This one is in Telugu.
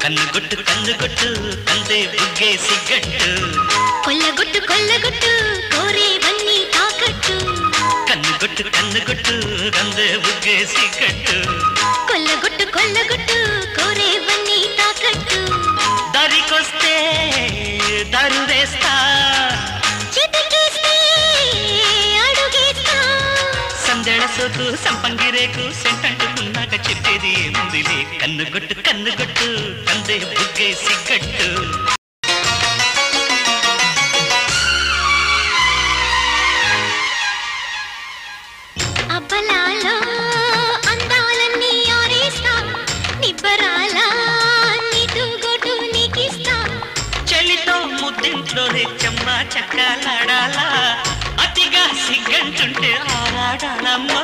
కన్నుగొట్టు కన్నుగొట్టు కందే బుగ్గే సిగ్గట్టు కొల్లగొట్టు కొల్లగొట్టు కోరేవన్నీ తాకట్టు కన్నుగొట్టు కన్నుగొట్టు కందే బుగ్గే సిగ్గట్టు కొల్లగొట్టు కొల్లగొట్టు కోరేవన్నీ తాకట్టు దారికొస్తే దారు వేస్తా చిటికేస్తే అడుగేస్తా సందెళ సోకు సంపంగిరేకు సెంటంటుకున్నాక చెప్పేది ఏముందిలే కన్నుగొట్టు కన్నుగొట్టు కందే బుగ్గే సిగ్గట్టు అబ్బలాలో అందాలన్నీ ఆరేస్తా నిబ్బరాల నీతుగొట్టు నీకిస్తా చలితో ముద్దింట్లోనే చెమ్మా చక్కలాడాలా అతిగా సిగ్గంటుంటే ఆరాడాలమ్మో